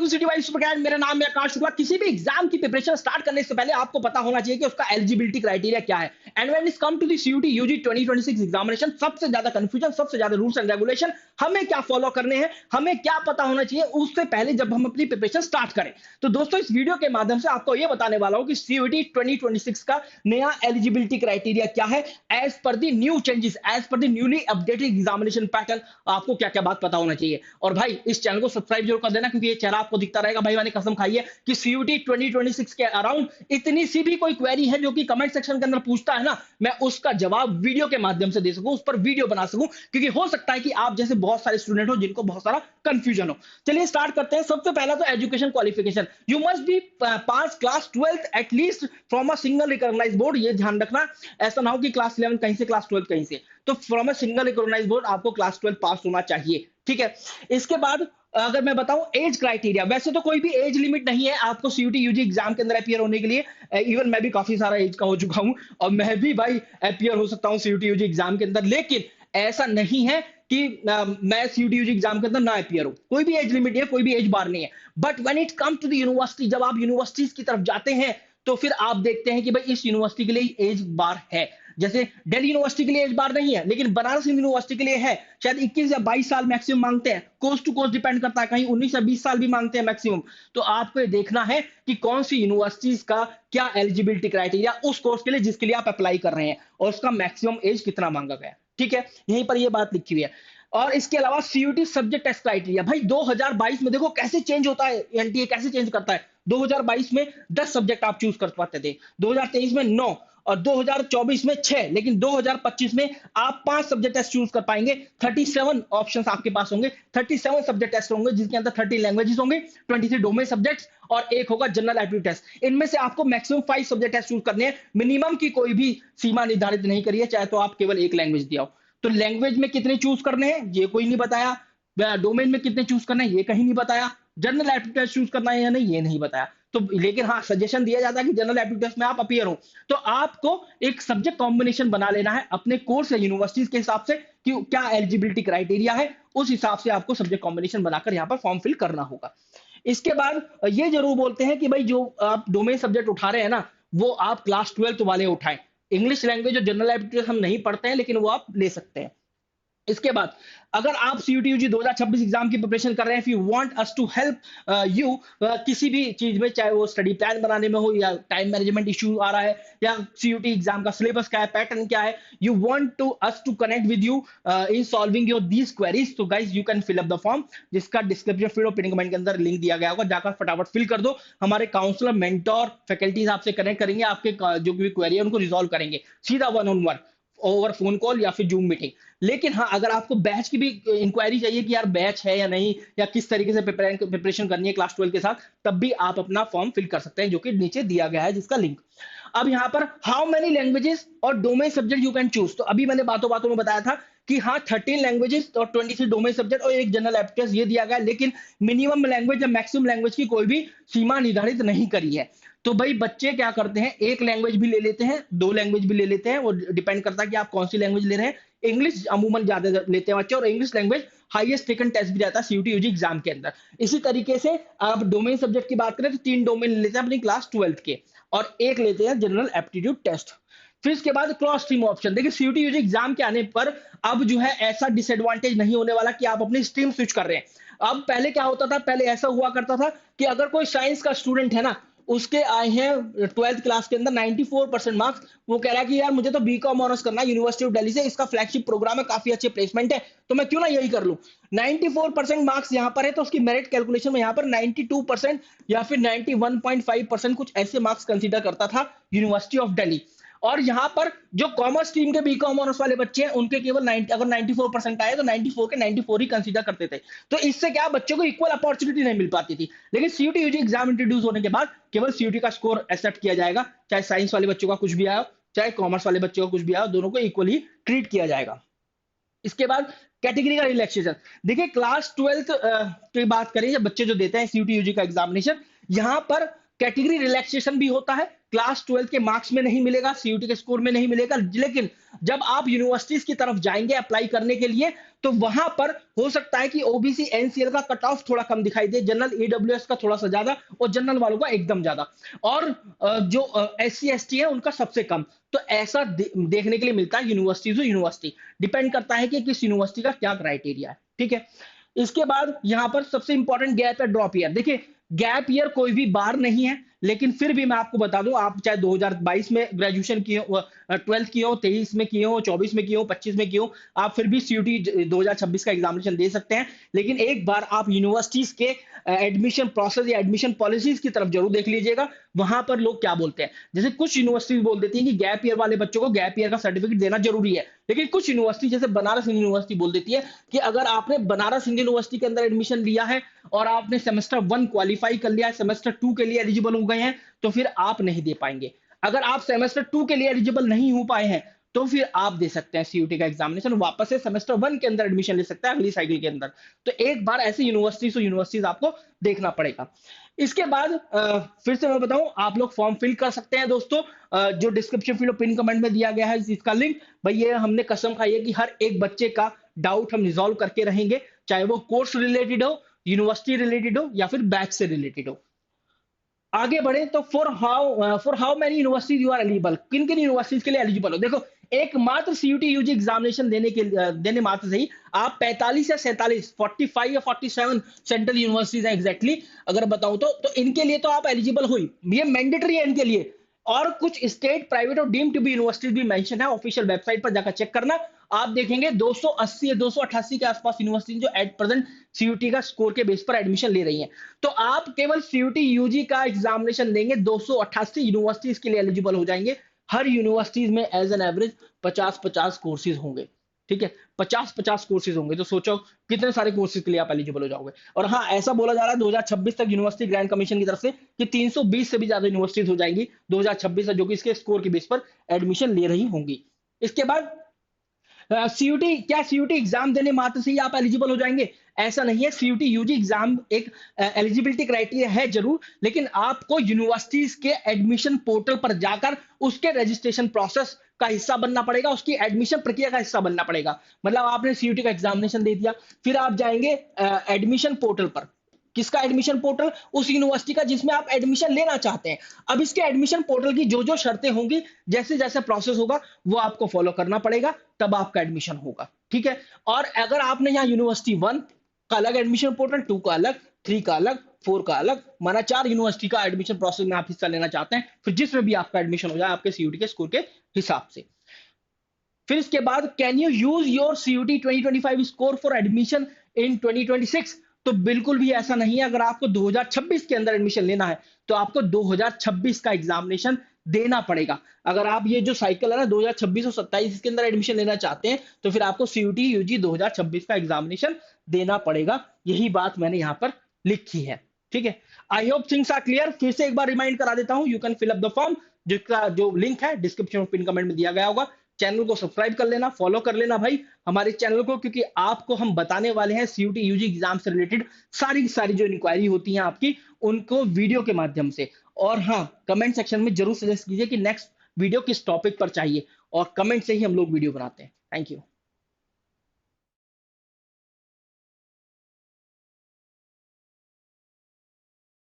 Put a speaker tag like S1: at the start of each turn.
S1: To city wise super, मेरा नाम है आकाश शुक्ला। किसी भी एग्जाम की प्रिपरेशन स्टार्ट करने से पहले आपको पता होना चाहिए कि उसका एलिजिबिलिटी क्राइटेरिया क्या है। And when it's come to the CUET UG 2026 examination, सबसे ज्यादा कंफ्यूजन, सबसे ज्यादा रूल्स एंड रेगुलेशन, हमें क्या फॉलो करने हैं, हमें क्या पता होना चाहिए उससे पहले जब हम अपनी प्रिपरेशन स्टार्ट करें। तो दोस्तों इस वीडियो के माध्यम से आपको यह बताने वाला हूं कि सीयूटी 2026 का नया एलिजिबिलिटी क्राइटेरिया क्या है, as per the new changes, as per the newly updated examination pattern, आपको क्या क्या बात पता होना चाहिए। और भाई इस चैनल को सब्सक्राइब जरूर कर देना, क्योंकि ये चेहरा आपको दिखता रहेगा। भाई मैंने कसम खाई है कि सीयूटी 2026 के अराउंड इतनी सी भी कोई क्वेरी है जो कि कमेंट सेक्शन के अंदर पूछता है ना, मैं उसका जवाब वीडियो के माध्यम से दे सकूं, उस पर वीडियो बना सकूं, क्योंकि हो सकता है कि आप जैसे बहुत सारे स्टूडेंट हो जिनको बहुत सारा कंफ्यूजन हो। चलिए स्टार्ट करते हैं। सबसे पहला तो education qualification, you must be pass class 12th at least from a single recognise board. ये ध्यान रखना, ऐसा ना हो कि क्लास 11 कहीं से, क्लास 12 कहीं से। तो from a single recognise board आपको क्लास 12 पास होना चाहिए, ठीक है। इसके बाद अगर मैं बताऊं एज क्राइटेरिया, वैसे तो कोई भी एज लिमिट नहीं है आपको सीयूटी यूजी एग्जाम के अंदर अपियर होने के लिए। इवन मैं भी काफी सारा एज का हो चुका हूं और मैं भी भाई अपियर हो सकता हूं सीयूटी यूजी एग्जाम के अंदर, लेकिन ऐसा नहीं है कि मैं सीयूटी यूजी एग्जाम के अंदर ना अपियर हूं। कोई भी एज लिमिट है, कोई भी एज बार नहीं है। But when it come to the university, जब आप यूनिवर्सिटीज की तरफ जाते हैं तो फिर आप देखते हैं कि भाई इस यूनिवर्सिटी के लिए एज बार है। जैसे दिल्ली यूनिवर्सिटी के लिए एज बार नहीं है, लेकिन बनारस यूनिवर्सिटी के लिए है। शायद 21 या 22 साल मैक्सिमम मांगते हैं, कोर्स टू कोर्स डिपेंड करता है, कहीं 19 या 20 साल भी मांगते हैं मैक्सिमम। तो आपको ये देखना है कि कौन सी यूनिवर्सिटीज का क्या एलिजिबिलिटी क्राइटेरिया उस कोर्स के लिए जिसके लिए आप अप्लाई कर रहे हैं, और उसका मैक्सिमम एज कितना मांगा गया, ठीक है। यहीं पर ये बात लिखी हुई है। और इसके अलावा सीयूटी सब्जेक्ट टेस्ट क्राइटेरिया, भाई 2022 में देखो कैसे चेंज होता है, एनटीए कैसे चेंज करता है। 2022 में 10 सब्जेक्ट आप चूज कर पाते थे, 2023 में 9, और 2024 में 6, लेकिन 2025 में आप 5 सब्जेक्ट टेस्ट चूज कर पाएंगे। 37 ऑप्शंस आपके पास होंगे, 37 सब्जेक्ट टेस्ट होंगे, जिसके अंदर 30 लैंग्वेजेस होंगे, 23 डोमेन सब्जेक्ट्स और एक होगा जनरल एप्टीट्यूड टेस्ट। इनमें से आपको मैक्सिमम 5 सब्जेक्ट टेस्ट चूज करने हैं, मिनिमम की कोई भी सीमा निर्धारित नहीं करी है, चाहे तो आप केवल एक लैंग्वेज दिया हो। तो लैंग्वेज में कितने चूज करने हैं ये कोई नहीं बताया, डोमेन में कितने चूज करना है ये कहीं नहीं बताया, जनरल एप्टीट्यूड चूज करना है या नहीं ये नहीं बताया। तो लेकिन हाँ सजेशन दिया जाता है कि जनरल एप्टीट्यूड में आप अपीयर हो, तो आपको एक सब्जेक्ट कॉम्बिनेशन बना लेना है अपने कोर्स या यूनिवर्सिटीज के हिसाब से कि क्या एलिजिबिलिटी क्राइटेरिया है, उस हिसाब से आपको सब्जेक्ट कॉम्बिनेशन बनाकर यहाँ पर फॉर्म फिल करना होगा। इसके बाद ये जरूर बोलते हैं कि भाई जो आप डोमेन सब्जेक्ट उठा रहे हैं ना, वो आप क्लास 12 वाले उठाएं। इंग्लिश लैंग्वेज और जनरल एप्टीट्यूड हम नहीं पढ़ते हैं, लेकिन वो आप ले सकते हैं। इसके बाद अगर आप सीयूटी यूजी 2026 एग्जाम की प्रिपरेशन कर रहे हैं, if you want us to help you किसी भी चीज में, चाहे वो स्टडी प्लान बनाने में हो या टाइम मैनेजमेंट इशू आ रहा है या सीयूटी एग्जाम का सिलेबस क्या है, पैटर्न क्या है, you want to us to connect with you in solving your these queries, तो guys you can fill up the form, जिसका डिस्क्रिप्शन फीड और पिन कमेंट के अंदर लिंक दिया गया होगा, जाकर फटाफट फिल कर दो। हमारे काउंसलर, मेंटोर, फैकल्टीज आपसे कनेक्ट करेंगे, आपके जो भी क्वेरी है उनको रिजॉल्व करेंगे सीधा one on one, over phone call या फिर जूम मीटिंग। लेकिन हाँ अगर आपको बैच की भी इंक्वायरी चाहिए कि यार बैच है या नहीं, या किस तरीके से प्रिपरेशन करनी है क्लास 12 के साथ, तब भी आप अपना फॉर्म फिल कर सकते हैं, जो कि नीचे दिया गया है जिसका लिंक। अब यहाँ पर हाउ मेनी लैंग्वेजेस और domain subject you can choose, तो अभी मैंने बातों बातों में बताया था कि हाँ 13 लैंग्वेजेस और 23 डोमेन सब्जेक्ट और एक जनरल एप्टीट्यूड ये दिया गया है, लेकिन मिनिमम लैंग्वेज या मैक्सिमम लैंग्वेज की कोई भी सीमा निर्धारित नहीं करी है। तो भाई बच्चे क्या करते हैं, एक लैंग्वेज भी ले लेते हैं, 2 लैंग्वेज भी ले लेते हैं, वो डिपेंड करता है कि आप कौन सी लैंग्वेज ले रहे हैं। इंग्लिश अमूमन ज्यादा लेते हैं बच्चे, और English language highest taken test भी जाता है सीयूटी यूजी एग्जाम के अंदर। इसी तरीके से आप डोमेन सब्जेक्ट की बात करें तो 3 डोमेन लेते हैं अपनी क्लास 12 के, और एक लेते हैं जनरल एप्टीट्यूड टेस्ट। फिर इसके बाद क्रॉस स्ट्रीम ऑप्शन, देखिए सीयूटी यूजी एग्जाम के आने पर अब जो है ऐसा डिसएडवांटेज नहीं होने वाला कि आप अपनी स्ट्रीम स्विच कर रहे हैं। अब पहले क्या होता था, पहले ऐसा हुआ करता था कि अगर कोई साइंस का स्टूडेंट है ना, उसके आए हैं 12th क्लास के अंदर 94% मार्क्स, वो कह रहा है कि यार मुझे तो बीकॉम ऑनर्स करना है यूनिवर्सिटी ऑफ दिल्ली से, इसका फ्लैगशिप प्रोग्राम है, काफी अच्छे प्लेसमेंट है, तो मैं क्यों ना यही कर लूं। 94% मार्क्स यहां पर है, तो उसकी मेरिट कैलकुलेशन में यहां पर 92% या फिर 91.5% कुछ ऐसे मार्क्स कंसीडर करता था यूनिवर्सिटी ऑफ दिल्ली। और यहां पर जो कॉमर्स स्ट्रीम के बीकॉम ऑनर्स वाले बच्चे हैं उनके केवल 90, अगर 94% आए तो 94 के 94 ही कंसीडर करते थे। तो इससे क्या बच्चों को इक्वल अपॉर्चुनिटी नहीं मिल पाती थी। लेकिन सीयूटी यूजी एग्जाम इंट्रोड्यूस होने के बाद केवल सीयूटी का स्कोर एक्सेप्ट किया जाएगा, चाहे साइंस वाले बच्चों का कुछ भी आया, चाहे कॉमर्स वाले बच्चों का कुछ भी आया, दोनों को इक्वली ट्रीट किया जाएगा। इसके बाद कैटेगरी का रिलैक्सेशन, देखिए क्लास 12 की बात करें, जब बच्चे जो देते हैं सीयूटी यूजी का एग्जामिनेशन, यहां पर कैटेगरी रिलैक्सेशन भी होता है, क्लास 12 के मार्क्स में नहीं मिलेगा, सीयूटी के स्कोर में नहीं मिलेगा, लेकिन जब आप यूनिवर्सिटीज की तरफ जाएंगे अप्लाई करने के लिए, तो वहां पर हो सकता है कि ओबीसी एनसीएल का कट ऑफ थोड़ा कम दिखाई दे, जनरल ईडब्ल्यूएस का थोड़ा सा ज्यादा और जनरल वालों का एकदम ज्यादा, और जो एससी एसटी है उनका सबसे कम। तो ऐसा देखने के लिए मिलता है यूनिवर्सिटी टू यूनिवर्सिटी, डिपेंड करता है कि किस यूनिवर्सिटी का क्या क्राइटेरिया है, ठीक है। इसके बाद यहां पर सबसे इंपॉर्टेंट गैप है ड्रॉप ईयर। देखिए गैप ईयर कोई भी बार नहीं है, लेकिन फिर भी मैं आपको बता दूं, आप चाहे 2022 में ग्रेजुएशन किए हो, 12th किए हो, 23 में किए हो, 24 में किए हो, 25 में किए हो, आप फिर भी सीयूटी 2026 का एग्जामिनेशन दे सकते हैं। लेकिन एक बार आप यूनिवर्सिटीज के एडमिशन प्रोसेस या एडमिशन पॉलिसीज की तरफ जरूर देख लीजिएगा, वहां पर लोग क्या बोलते हैं। जैसे कुछ यूनिवर्सिटीज बोल देती हैं कि गैप ईयर वाले बच्चों को गैप ईयर का सर्टिफिकेट देना जरूरी है, लेकिन कुछ यूनिवर्सिटी जैसे बनारस हिंदू यूनिवर्सिटी बोल देती है कि अगर आपने बनारस हिंदू यूनिवर्सिटी के अंदर एडमिशन लिया है और आपने सेमेस्टर 1 क्वालिफाई कर लिया है, सेमेस्टर 2 के लिए एलिजिबल हो गए हैं, तो फिर आप नहीं दे पाएंगे। अगर आप सेमेस्टर 2 के लिए एलिजिबल नहीं हो पाए हैं, तो फिर आप दे सकते हैं सीयूटी का एग्जामिनेशन, वापस से सेमेस्टर 1 के अंदर एडमिशन ले सकते हैं अगली साइकिल के अंदर। तो एक बार ऐसे यूनिवर्सिटीज आपको देखना पड़ेगा। इसके बाद फिर से मैं बताऊं, आप लोग फॉर्म फिल कर सकते हैं दोस्तों, जो डिस्क्रिप्शन फील्ड पिन कमेंट में दिया गया है इसका लिंक। भाई ये हमने कसम खाई है कि हर एक बच्चे का डाउट हम रिजॉल्व करके रहेंगे, चाहे वो कोर्स रिलेटेड हो, यूनिवर्सिटी रिलेटेड हो, या फिर बैच से रिलेटेड हो। आगे बढ़े तो for how many universities you are eligible, किन किन यूनिवर्सिटीज के लिए एलिजिबल हो। देखो एकमात्र सीयूटी यूजी एग्जामिनेशन देने मात्र से ही आप 45 या 47, 45 या 47 सेंट्रल यूनिवर्सिटीज है एग्जैक्टली अगर बताऊं तो इनके लिए तो आप एलिजिबल हुई, ये मैंडेटरी है इनके लिए। और कुछ स्टेट प्राइवेट और डीम्ड टू बी यूनिवर्सिटीज भी मेंशन है, ऑफिशियल वेबसाइट पर जाकर चेक करना। आप देखेंगे 280 या 288 के आसपास यूनिवर्सिटी जो एट प्रेजेंट सीयूटी का स्कोर के बेस पर एडमिशन ले रही हैं। तो आप केवल सीयूटी यूजी का एग्जामिनेशन देंगे, 288 यूनिवर्सिटीज के लिए एलिजिबल हो जाएंगे। हर यूनिवर्सिटीज में एज एन एवरेज 50-50 कोर्सेज होंगे, ठीक है, 50-50 कोर्सेज होंगे। तो सोचो कितने सारे कोर्सेज के लिए आप एलिजिबल हो जाओगे। और हाँ, ऐसा बोला जा रहा है 2026 तक यूनिवर्सिटी ग्रांट कमीशन की तरफ से कि 320 से भी ज्यादा यूनिवर्सिटीज हो जाएंगी 2026 तक, जो कि इसके स्कोर के बेस पर एडमिशन ले रही होंगी। इसके बाद सीयूटी, क्या सीयूटी एग्जाम देने मात्र से ही आप एलिजिबल हो जाएंगे? ऐसा नहीं है। सीयूटी यूजी एग्जाम एक एलिजिबिलिटी क्राइटेरिया है जरूर, लेकिन आपको यूनिवर्सिटीज के एडमिशन पोर्टल पर जाकर उसके रजिस्ट्रेशन प्रोसेस का हिस्सा बनना पड़ेगा, उसकी एडमिशन प्रक्रिया का हिस्सा बनना पड़ेगा। मतलब आपने सीयूटी का एग्जामिनेशन दे दिया, फिर आप जाएंगे एडमिशन पोर्टल पर। किसका एडमिशन पोर्टल? उस यूनिवर्सिटी का जिसमें आप एडमिशन लेना चाहते हैं। अब इसके एडमिशन पोर्टल की जो जो शर्तें होंगी, जैसे जैसे प्रोसेस होगा, वो आपको फॉलो करना पड़ेगा, तब आपका एडमिशन होगा, ठीक है। और अगर आपने यहाँ यूनिवर्सिटी 1 का अलग एडमिशन पोर्टल, 2 का अलग, 3 का अलग, 4 का अलग, माना 4 यूनिवर्सिटी का एडमिशन प्रोसेस में आप हिस्सा लेना चाहते हैं, फिर जिसमें भी आपका एडमिशन हो जाए आपके सीयूटी के स्कोर के हिसाब से। फिर इसके बाद can you use your CUT 2025 score for admission in 2026? तो बिल्कुल भी ऐसा नहीं है। अगर आपको 2026 के अंदर एडमिशन लेना है, तो आपको 2026 का एग्जामिनेशन देना पड़ेगा। अगर आप ये जो साइकिल है ना 2026 और 27 के अंदर एडमिशन लेना चाहते हैं, तो फिर आपको सीयूटी यूजी 2026 का एग्जामिनेशन देना पड़ेगा। यही बात मैंने यहां पर लिखी है, ठीक है। I hope things are clear. फिर से एक बार रिमाइंड करा देता हूं, you can fill up the form, जिसका जो लिंक है डिस्क्रिप्शन पिन कमेंट में दिया गया होगा। चैनल को सब्सक्राइब कर लेना, फॉलो कर लेना भाई हमारे चैनल को, क्योंकि आपको हम बताने वाले हैं सीयूटी यूजी एग्जाम से रिलेटेड सारी सारी जो इंक्वायरी होती है आपकी, उनको वीडियो के माध्यम से। और हाँ, कमेंट सेक्शन में जरूर सजेस्ट कीजिए कि नेक्स्ट वीडियो किस टॉपिक पर चाहिए, और कमेंट से ही हम लोग वीडियो बनाते हैं। Thank you.